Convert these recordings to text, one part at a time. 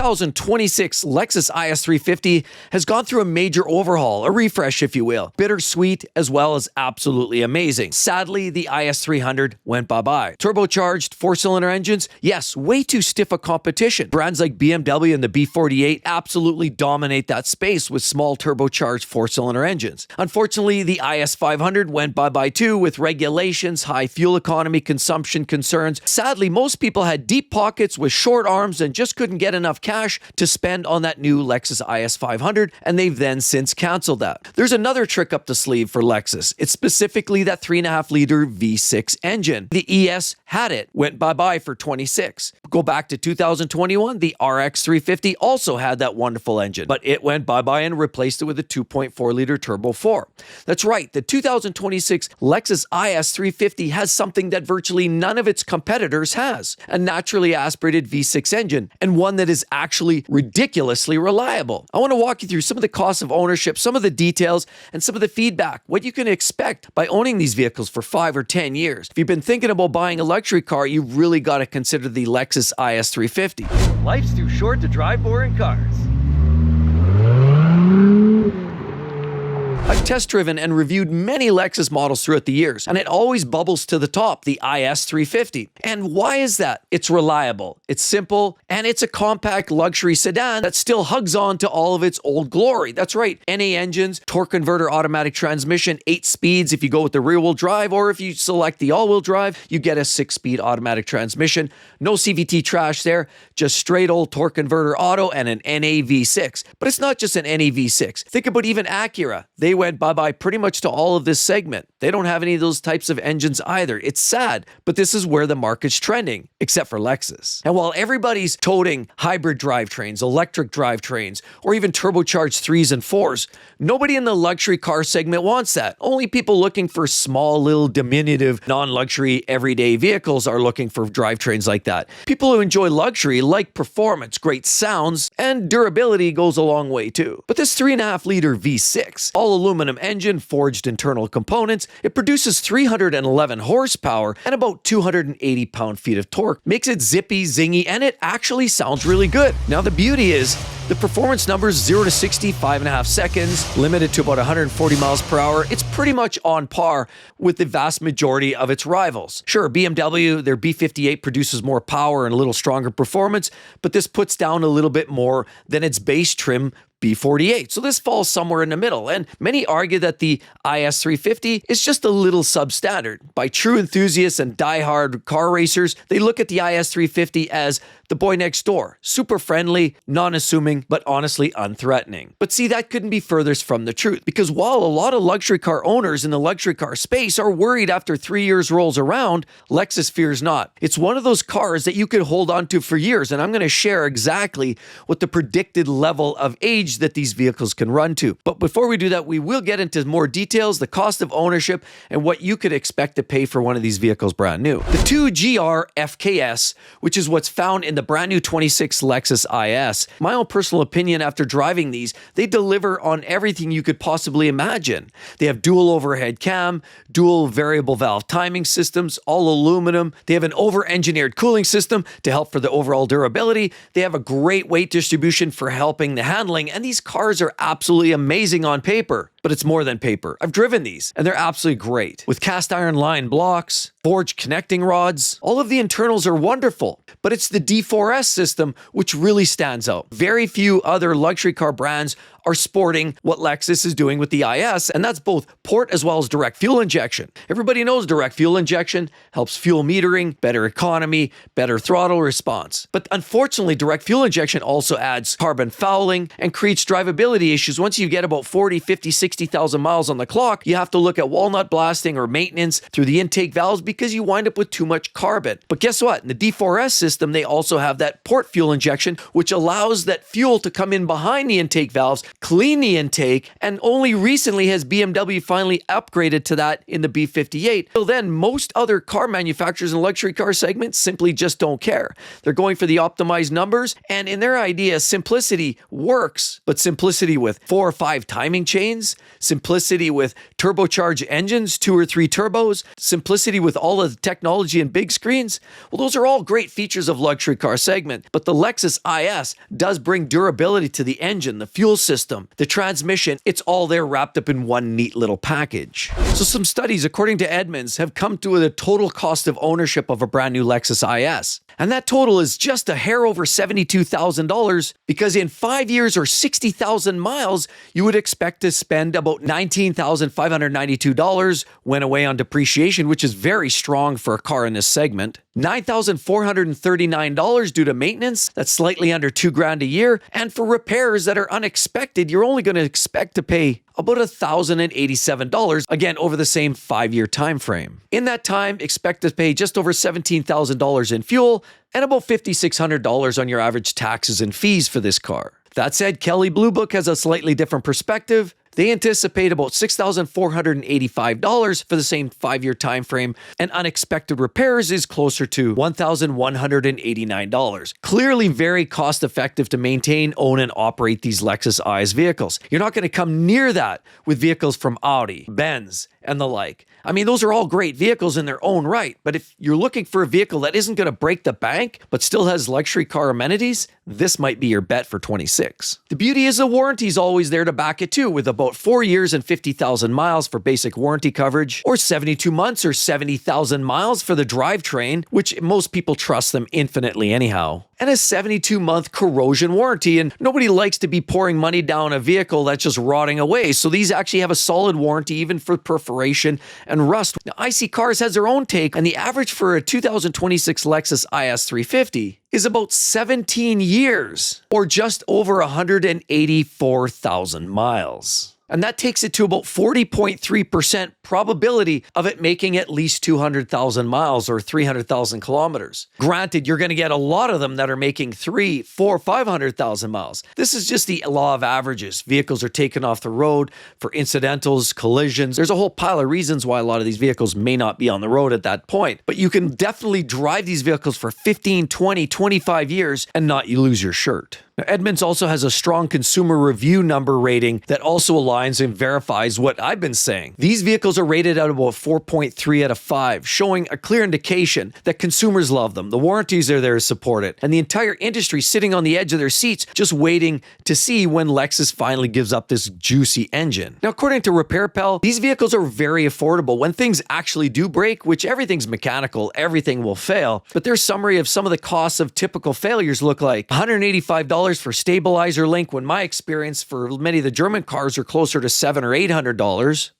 2026 Lexus IS 350 has gone through a major overhaul, a refresh if you will. Bittersweet as well as absolutely amazing. Sadly, the IS 300 went bye-bye. Turbocharged 4-cylinder engines? Yes, way too stiff a competition. Brands like BMW and the B48 absolutely dominate that space with small turbocharged 4-cylinder engines. Unfortunately, the IS 500 went bye-bye too with regulations, high fuel economy consumption concerns. Sadly, most people had deep pockets with short arms and just couldn't get enough cash to spend on that new Lexus IS 500, and they've then since canceled that. There's another trick up the sleeve for Lexus. It's specifically that 3.5-liter V6 engine. The ES had it, went bye-bye for 26. Go back to 2021, the RX 350 also had that wonderful engine, but it went bye-bye and replaced it with a 2.4-liter Turbo 4. That's right, the 2026 Lexus IS 350 has something that virtually none of its competitors has, a naturally aspirated V6 engine, and one that is actually ridiculously reliable. I want to walk you through some of the costs of ownership, some of the details, and some of the feedback, what you can expect by owning these vehicles for 5 or 10 years. If you've been thinking about buying a luxury car, you really got to consider the Lexus IS 350. Life's too short to drive boring cars. I've test-driven and reviewed many Lexus models throughout the years, and it always bubbles to the top, the IS 350. And why is that? It's reliable, it's simple, and it's a compact luxury sedan that still hugs on to all of its old glory. That's right, NA engines, torque converter automatic transmission, 8 speeds if you go with the rear-wheel drive, or if you select the all-wheel drive, you get a 6-speed automatic transmission. No CVT trash there, just straight old torque converter auto and an NA V6. But it's not just an NA V6. Think about even Acura. They went bye-bye pretty much to all of this segment. They don't have any of those types of engines either. It's sad, but this is where the market's trending, except for Lexus. And while everybody's toting hybrid drivetrains, electric drivetrains, or even turbocharged 3s and 4s, nobody in the luxury car segment wants that. Only people looking for small, little, diminutive, non-luxury, everyday vehicles are looking for drivetrains like that. People who enjoy luxury like performance, great sounds, and durability goes a long way too. But this 3.5-liter V6, all aluminum engine, forged internal components, it produces 311 horsepower and about 280 pound-feet of torque, makes it zippy, zingy, and it actually sounds really good. Now the beauty is, the performance numbers 0 to 60, 5.5 seconds, limited to about 140 miles per hour. It's pretty much on par with the vast majority of its rivals. Sure, BMW, their B58 produces more power and a little stronger performance, but this puts down a little bit more than its base trim B48. So this falls somewhere in the middle, and many argue that the IS 350 is just a little substandard. By true enthusiasts and die-hard car racers, they look at the IS 350 as the boy next door, super friendly, non-assuming, but honestly unthreatening. But see, that couldn't be furthest from the truth, because while a lot of luxury car owners in the luxury car space are worried after 3 years rolls around, Lexus fears not. It's one of those cars that you could hold on to for years, and I'm going to share exactly what the predicted level of age that these vehicles can run to. But before we do that, we will get into more details, the cost of ownership, and what you could expect to pay for one of these vehicles brand new. The 2GR FKS, which is what's found in the brand new 26 Lexus IS. My own personal opinion after driving these, they deliver on everything you could possibly imagine. They have dual overhead cam, dual variable valve timing systems, all aluminum. They have an over-engineered cooling system to help for the overall durability. They have a great weight distribution for helping the handling, and these cars are absolutely amazing on paper. But it's more than paper. I've driven these, and they're absolutely great. With cast iron line blocks, forged connecting rods, all of the internals are wonderful. But it's the D4S system which really stands out. Very few other luxury car brands are sporting what Lexus is doing with the IS, and that's both port as well as direct fuel injection. Everybody knows direct fuel injection helps fuel metering, better economy, better throttle response. But unfortunately, direct fuel injection also adds carbon fouling and creates drivability issues. Once you get about 40, 50, 60,000 miles on the clock, you have to look at walnut blasting or maintenance through the intake valves because you wind up with too much carbon. But guess what? In the D4S system, they also have that port fuel injection, which allows that fuel to come in behind the intake valves, clean the intake, and only recently has BMW finally upgraded to that in the B58. Till then, most other car manufacturers in the luxury car segment simply just don't care. They're going for the optimized numbers, and in their idea, simplicity works, but simplicity with 4 or 5 timing chains simplicity with turbocharged engines, 2 or 3 turbos, simplicity with all of the technology and big screens. Well, those are all great features of luxury car segment, but the Lexus IS does bring durability to the engine, the fuel system, the transmission. It's all there wrapped up in one neat little package. So some studies, according to Edmunds, have come to the total cost of ownership of a brand new Lexus IS. And that total is just a hair over $72,000 because in 5 years or 60,000 miles, you would expect to spend about $19,592 when away on depreciation, which is very strong for a car in this segment. $9,439 due to maintenance, that's slightly under $2,000 a year. And for repairs that are unexpected, you're only going to expect to pay about $1,087, again, over the same 5-year time frame. In that time, expect to pay just over $17,000 in fuel and about $5,600 on your average taxes and fees for this car. That said, Kelley Blue Book has a slightly different perspective. They anticipate about $6,485 for the same 5-year time frame, and unexpected repairs is closer to $1,189. Clearly very cost-effective to maintain, own, and operate these Lexus IS vehicles. You're not going to come near that with vehicles from Audi, Benz, and the like. I mean, those are all great vehicles in their own right, but if you're looking for a vehicle that isn't going to break the bank, but still has luxury car amenities, this might be your bet for 26. The beauty is the warranty's always there to back it too, with about 4 years and 50,000 miles for basic warranty coverage, or 72 months or 70,000 miles for the drivetrain, which most people trust them infinitely anyhow, and a 72-month corrosion warranty, and nobody likes to be pouring money down a vehicle that's just rotting away, so these actually have a solid warranty even for perforation and rust. Now, IC Cars has their own take, and the average for a 2026 Lexus IS 350 is about 17 years, or just over 184,000 miles. And that takes it to about 40.3% probability of it making at least 200,000 miles or 300,000 kilometers. Granted, you're going to get a lot of them that are making 3, 4, 500,000 miles. This is just the law of averages. Vehicles are taken off the road for incidentals, collisions. There's a whole pile of reasons why a lot of these vehicles may not be on the road at that point. But you can definitely drive these vehicles for 15, 20, 25 years and not lose your shirt. Now, Edmunds also has a strong consumer review number rating that also aligns and verifies what I've been saying. These vehicles are rated at about 4.3 out of 5, showing a clear indication that consumers love them. The warranties are there to support it, and the entire industry sitting on the edge of their seats just waiting to see when Lexus finally gives up this juicy engine. Now, according to RepairPal, these vehicles are very affordable. When things actually do break, which everything's mechanical, everything will fail, but their summary of some of the costs of typical failures look like $185 for stabilizer link, when my experience for many of the German cars are closer to $700 or $800,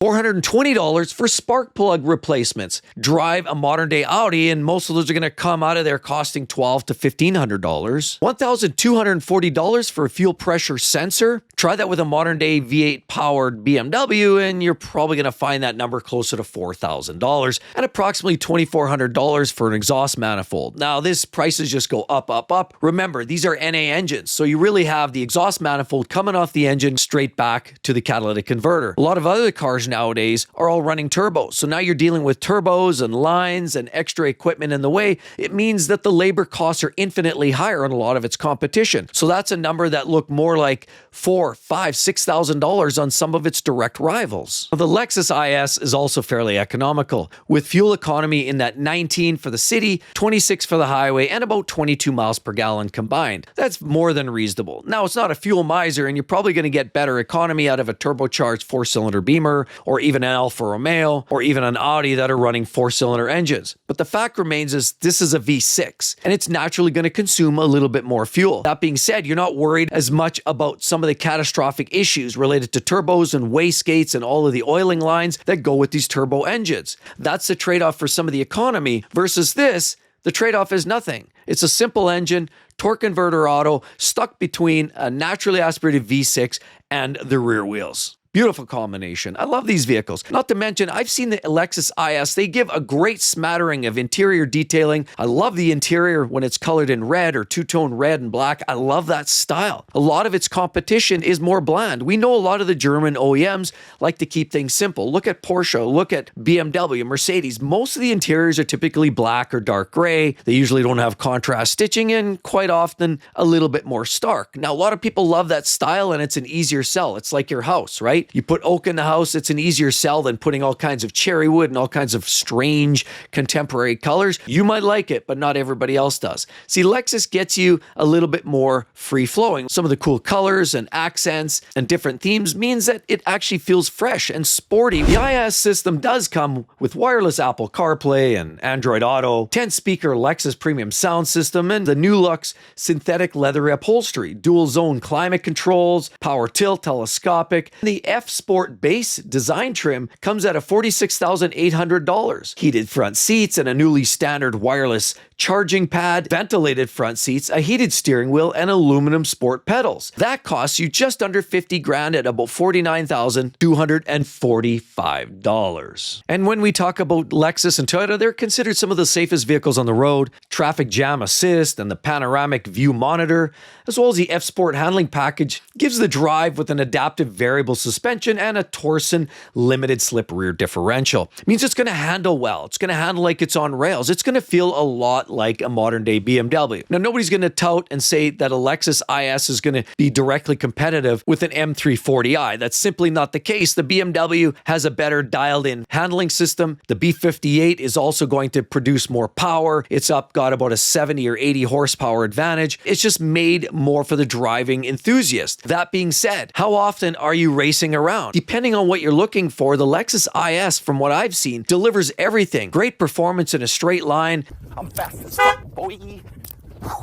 $420 for spark plug replacements. Drive a modern day Audi, and most of those are going to come out of there costing $1,200 to $1,500. $1,240 for a fuel pressure sensor. Try that with a modern day V8 powered BMW, and you're probably going to find that number closer to $4,000, and approximately $2,400 for an exhaust manifold. Now, this prices just go up, up, up. Remember, these are NA engines, so you really have the exhaust manifold coming off the engine straight back to the catalytic converter. A lot of other cars nowadays are all running turbos, so now you're dealing with turbos and lines and extra equipment in the way. It means that the labor costs are infinitely higher on a lot of its competition. So that's a number that look more like $4,000, $5,000, $6,000 on some of its direct rivals. The Lexus IS is also fairly economical, with fuel economy in that 19 for the city, 26 for the highway, and about 22 miles per gallon combined. That's more than reasonable. Now, it's not a fuel miser, and you're probably going to get better economy out of a turbocharged 4-cylinder Beamer, or even an Alfa Romeo, or even an Audi that are running 4-cylinder engines. But the fact remains is this is a V6, and it's naturally going to consume a little bit more fuel. That being said, you're not worried as much about some of the catastrophic issues related to turbos and wastegates and all of the oiling lines that go with these turbo engines. That's the trade-off for some of the economy versus this. The trade-off is nothing. It's a simple engine, torque converter auto, stuck between a naturally aspirated V6 and the rear wheels. Beautiful combination. I love these vehicles. Not to mention, I've seen the Lexus IS. They give a great smattering of interior detailing. I love the interior when it's colored in red or two-tone red and black. I love that style. A lot of its competition is more bland. We know a lot of the German OEMs like to keep things simple. Look at Porsche, look at BMW, Mercedes. Most of the interiors are typically black or dark gray. They usually don't have contrast stitching, and quite often a little bit more stark. Now, a lot of people love that style, and it's an easier sell. It's like your house, right? right? You put oak in the house, it's an easier sell than putting all kinds of cherry wood and all kinds of strange contemporary colors. You might like it, but not everybody else does. See, Lexus gets you a little bit more free-flowing. Some of the cool colors and accents and different themes means that it actually feels fresh and sporty. The IS system does come with wireless Apple CarPlay and Android Auto, 10-speaker Lexus premium sound system, and the new Lux synthetic leather upholstery, dual-zone climate controls, power tilt, telescopic. The F-Sport base design trim comes at a $46,800. Heated front seats and a newly standard wireless charging pad, ventilated front seats, a heated steering wheel, and aluminum sport pedals. That costs you just under $50,000 at about $49,245. And when we talk about Lexus and Toyota, they're considered some of the safest vehicles on the road. Traffic jam assist and the panoramic view monitor, as well as the F-Sport handling package, gives the drive with an adaptive variable suspension and a Torsen limited slip rear differential. It means it's going to handle well. It's going to handle like it's on rails. It's going to feel a lot like a modern day BMW. Now, nobody's going to tout and say that a Lexus IS is going to be directly competitive with an M340i. That's simply not the case. The BMW has a better dialed in handling system. The B58 is also going to produce more power. It's got about a 70 or 80 horsepower advantage. It's just made more for the driving enthusiast. That being said, how often are you racing around? Depending on what you're looking for, the Lexus IS, from what I've seen, delivers everything. Great performance in a straight line. I'm fast as fuck, boy.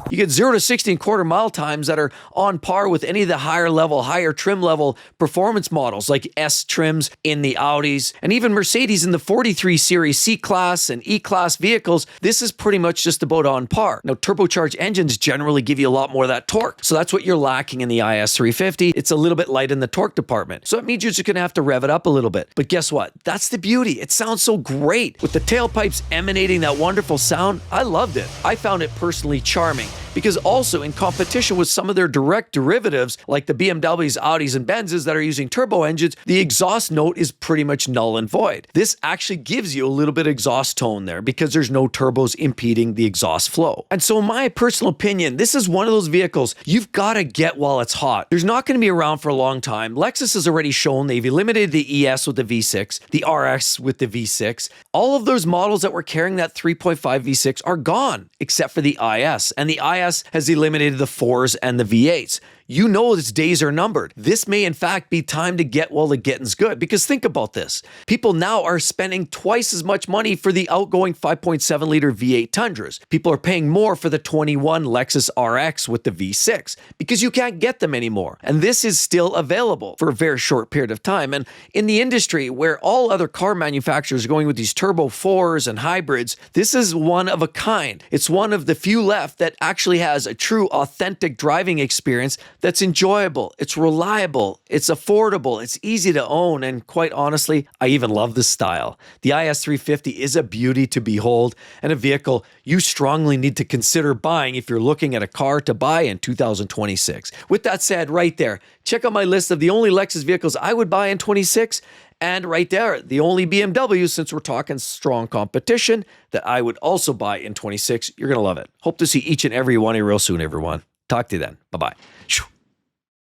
You get 0 to 60 in quarter mile times that are on par with any of the higher trim level performance models like S trims in the Audis and even Mercedes in the 43 Series C-Class and E-Class vehicles. This is pretty much just about on par. Now, turbocharged engines generally give you a lot more of that torque. So that's what you're lacking in the IS350. It's a little bit light in the torque department. So it means you're just going to have to rev it up a little bit. But guess what? That's the beauty. It sounds so great. With the tailpipes emanating that wonderful sound, I loved it. I found it personally charming. Because also in competition with some of their direct derivatives like the BMWs, Audis, and Benzes that are using turbo engines, the exhaust note is pretty much null and void. This actually gives you a little bit of exhaust tone there because there's no turbos impeding the exhaust flow. And so in my personal opinion, this is one of those vehicles you've got to get while it's hot. There's not going to be around for a long time. Lexus has already shown they've eliminated the ES with the V6, the RS with the V6. All of those models that were carrying that 3.5 V6 are gone, except for the IS. And the IS has eliminated the 4s and the V8s. You know its days are numbered. This may in fact be time to get while the getting's good, because think about this. People now are spending twice as much money for the outgoing 5.7 liter V8 Tundras. People are paying more for the 21 Lexus RX with the V6 because you can't get them anymore. And this is still available for a very short period of time. And in the industry where all other car manufacturers are going with these turbo 4s and hybrids, this is one of a kind. It's one of the few left that actually has a true authentic driving experience that's enjoyable, it's reliable, it's affordable, it's easy to own, and quite honestly, I even love the style. The IS350 is a beauty to behold and a vehicle you strongly need to consider buying if you're looking at a car to buy in 2026. With that said, right there, check out my list of the only Lexus vehicles I would buy in 26. And right there, the only BMW, since we're talking strong competition, that I would also buy in 26. You're going to love it. Hope to see each and every one of you real soon, everyone. Talk to you then. Bye-bye.